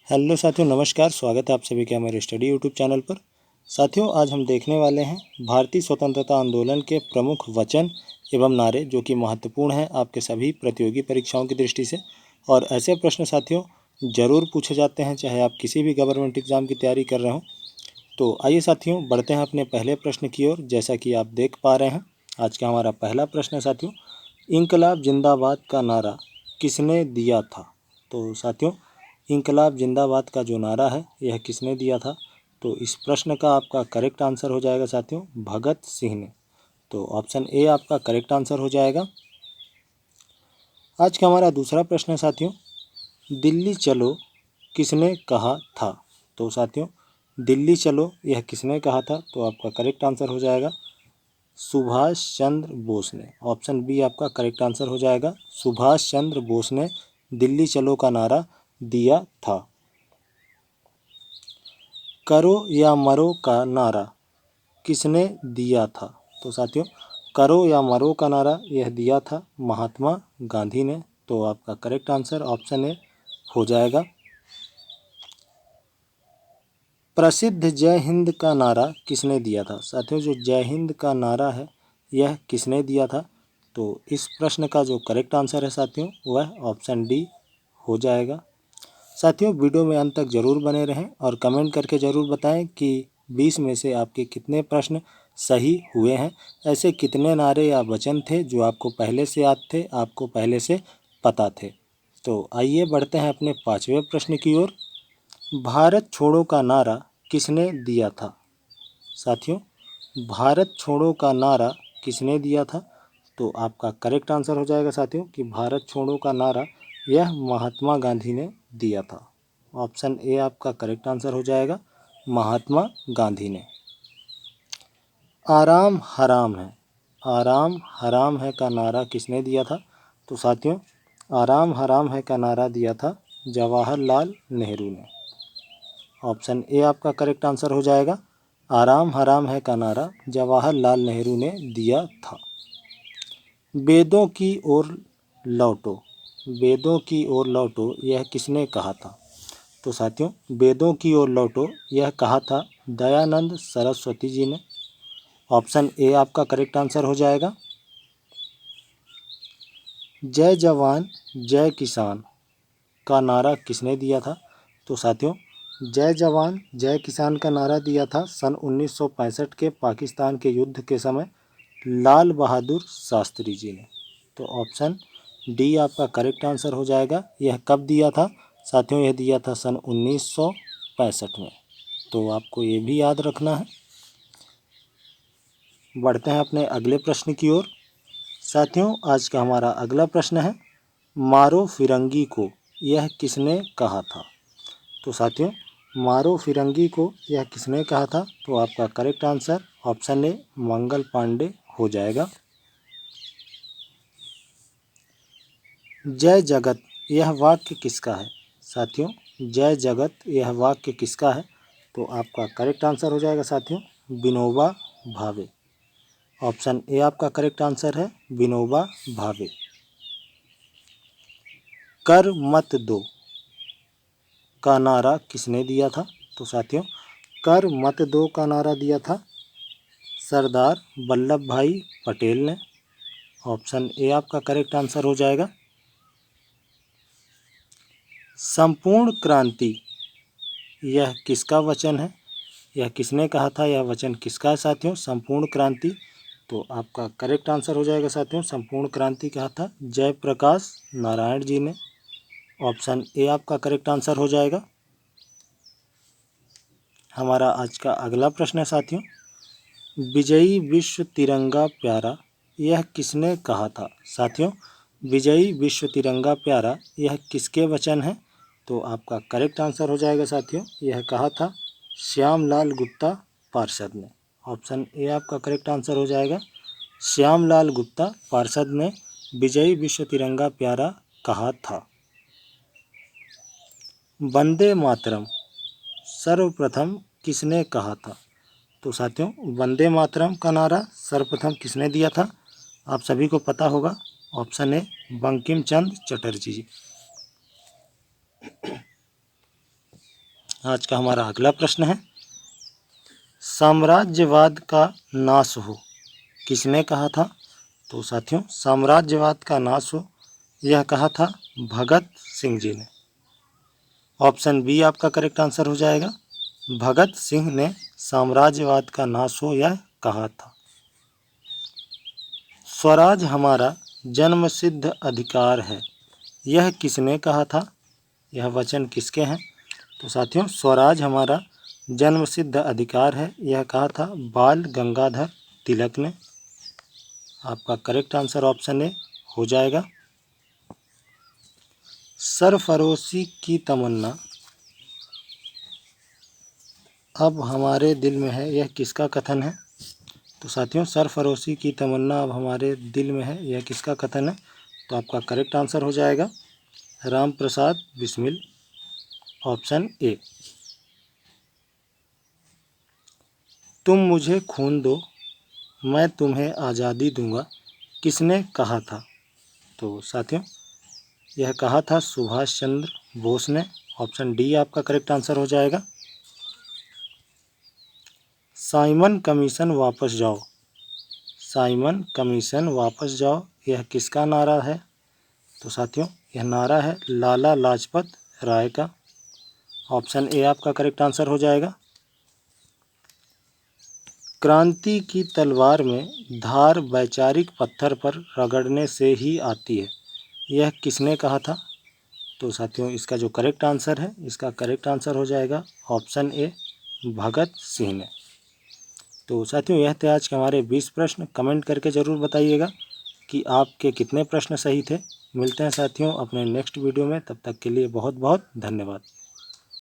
Hello साथियों, नमस्कार। स्वागत है आप सभी का हमारे स्टडी यूट्यूब चैनल पर। साथियों, आज हम देखने वाले हैं भारतीय स्वतंत्रता आंदोलन के प्रमुख वचन एवं नारे, जो कि महत्वपूर्ण हैं आपके सभी प्रतियोगी परीक्षाओं की दृष्टि से। और ऐसे प्रश्न साथियों ज़रूर पूछे जाते हैं, चाहे आप किसी भी गवर्नमेंट एग्जाम की तैयारी कर रहे हो। तो आइए साथियों, बढ़ते हैं अपने पहले प्रश्न की ओर। जैसा कि आप देख पा रहे हैं, आज का हमारा पहला प्रश्न है साथियों, इंकलाब जिंदाबाद का नारा किसने दिया था? तो साथियों, इंकलाब जिंदाबाद का जो नारा है यह किसने दिया था? तो इस प्रश्न का आपका करेक्ट आंसर हो जाएगा साथियों, भगत सिंह ने। तो ऑप्शन ए आपका करेक्ट आंसर हो जाएगा। आज का हमारा दूसरा प्रश्न है साथियों, दिल्ली चलो किसने कहा था? तो साथियों, दिल्ली चलो यह किसने कहा था? तो आपका करेक्ट आंसर हो जाएगा सुभाष चंद्र बोस ने। ऑप्शन बी आपका करेक्ट आंसर हो जाएगा, सुभाष चंद्र बोस ने दिल्ली चलो का नारा दिया था। करो या मरो का नारा किसने दिया था? तो साथियों, करो या मरो का नारा यह दिया था महात्मा गांधी ने। तो आपका करेक्ट आंसर ऑप्शन ए हो जाएगा। प्रसिद्ध जय हिंद का नारा किसने दिया था? साथियों, जो जय हिंद का नारा है यह किसने दिया था? तो इस प्रश्न का जो करेक्ट आंसर है साथियों, वह ऑप्शन डी हो जाएगा। साथियों, वीडियो में अंत तक जरूर बने रहें और कमेंट करके ज़रूर बताएं कि 20 में से आपके कितने प्रश्न सही हुए हैं। ऐसे कितने नारे या वचन थे जो आपको पहले से याद थे, आपको पहले से पता थे। तो आइए बढ़ते हैं अपने पांचवें प्रश्न की ओर। भारत छोड़ो का नारा किसने दिया था? साथियों, भारत छोड़ो का नारा किसने दिया था? तो आपका करेक्ट आंसर हो जाएगा साथियों कि भारत छोड़ो का नारा यह महात्मा गांधी ने दिया था। ऑप्शन ए आपका करेक्ट आंसर हो जाएगा, महात्मा गांधी ने। आराम हराम है, आराम हराम है का नारा किसने दिया था? तो साथियों, आराम हराम है का नारा दिया था जवाहरलाल नेहरू ने। ऑप्शन ए आपका करेक्ट आंसर हो जाएगा, आराम हराम है का नारा जवाहरलाल नेहरू ने दिया था। वेदों की ओर लौटो, वेदों की ओर लौटो यह किसने कहा था? तो साथियों, वेदों की ओर लौटो यह कहा था दयानंद सरस्वती जी ने। ऑप्शन ए आपका करेक्ट आंसर हो जाएगा। जय जवान जय किसान का नारा किसने दिया था? तो साथियों, जय जवान जय किसान का नारा दिया था सन 1965 के पाकिस्तान के युद्ध के समय लाल बहादुर शास्त्री जी ने। तो ऑप्शन डी आपका करेक्ट आंसर हो जाएगा। यह कब दिया था साथियों? यह दिया था सन 1965 में। तो आपको ये भी याद रखना है। बढ़ते हैं अपने अगले प्रश्न की ओर। साथियों, आज का हमारा अगला प्रश्न है, मारो फिरंगी को यह किसने कहा था? तो साथियों, मारो फिरंगी को यह किसने कहा था? तो आपका correct answer option A Mangal Pandey हो जाएगा। जय जगत यह वाक्य किसका है? साथियों, जय जगत यह वाक्य किसका है? तो आपका करेक्ट आंसर हो जाएगा साथियों, विनोबा भावे। ऑप्शन ए आपका करेक्ट आंसर है, विनोबा भावे। कर मत दो का नारा किसने दिया था? तो साथियों, कर मत दो का नारा दिया था सरदार वल्लभ भाई पटेल ने। ऑप्शन ए आपका करेक्ट आंसर हो जाएगा। संपूर्ण क्रांति यह किसका वचन है? यह किसने कहा था? यह वचन किसका है साथियों, संपूर्ण क्रांति? तो आपका करेक्ट आंसर हो जाएगा साथियों, संपूर्ण क्रांति कहा था जयप्रकाश नारायण जी ने। ऑप्शन ए आपका करेक्ट आंसर हो जाएगा। हमारा आज का अगला प्रश्न है साथियों, विजयी विश्व तिरंगा प्यारा यह किसने कहा था? साथियों, विजयी विश्व तिरंगा प्यारा यह किसके वचन है? तो आपका करेक्ट आंसर हो जाएगा साथियों, यह कहा था श्यामलाल गुप्ता पार्षद ने। ऑप्शन ए आपका करेक्ट आंसर हो जाएगा, श्यामलाल गुप्ता पार्षद ने विजयी विश्व तिरंगा प्यारा कहा था। वंदे मातरम सर्वप्रथम किसने कहा था? तो साथियों, वंदे मातरम का नारा सर्वप्रथम किसने दिया था? आप सभी को पता होगा। ऑप्शन ए बंकिम चंद्र चटर्जी जी। आज का हमारा अगला प्रश्न है, साम्राज्यवाद का नाश हो किसने कहा था? तो साथियों, साम्राज्यवाद का नाश हो यह कहा था भगत सिंह जी ने। ऑप्शन बी आपका करेक्ट आंसर हो जाएगा। भगत सिंह ने साम्राज्यवाद का नाश हो यह कहा था। स्वराज हमारा जन्मसिद्ध अधिकार है यह किसने कहा था? यह वचन किसके हैं? तो साथियों, स्वराज हमारा जन्मसिद्ध अधिकार है यह कहा था बाल गंगाधर तिलक ने। आपका करेक्ट आंसर ऑप्शन ए हो जाएगा। सरफरोशी की तमन्ना अब हमारे दिल में है यह किसका कथन है? तो साथियों, सरफरोशी की तमन्ना अब हमारे दिल में है यह किसका कथन है? तो आपका करेक्ट आंसर हो जाएगा राम प्रसाद बिस्मिल, ऑप्शन ए। तुम मुझे खून दो मैं तुम्हें आज़ादी दूंगा किसने कहा था? तो साथियों, यह कहा था सुभाष चंद्र बोस ने। ऑप्शन डी आपका करेक्ट आंसर हो जाएगा। साइमन कमीशन वापस जाओ, साइमन कमीशन वापस जाओ यह किसका नारा है? तो साथियों, यह नारा है लाला लाजपत राय का। ऑप्शन ए आपका करेक्ट आंसर हो जाएगा। क्रांति की तलवार में धार वैचारिक पत्थर पर रगड़ने से ही आती है यह किसने कहा था? तो साथियों, इसका जो करेक्ट आंसर है, इसका करेक्ट आंसर हो जाएगा ऑप्शन ए भगत सिंह ने। तो साथियों, यह थे आज के हमारे 20 प्रश्न। कमेंट करके ज़रूर बताइएगा कि आपके कितने प्रश्न सही थे। मिलते हैं साथियों अपने नेक्स्ट वीडियो में, तब तक के लिए बहुत बहुत धन्यवाद।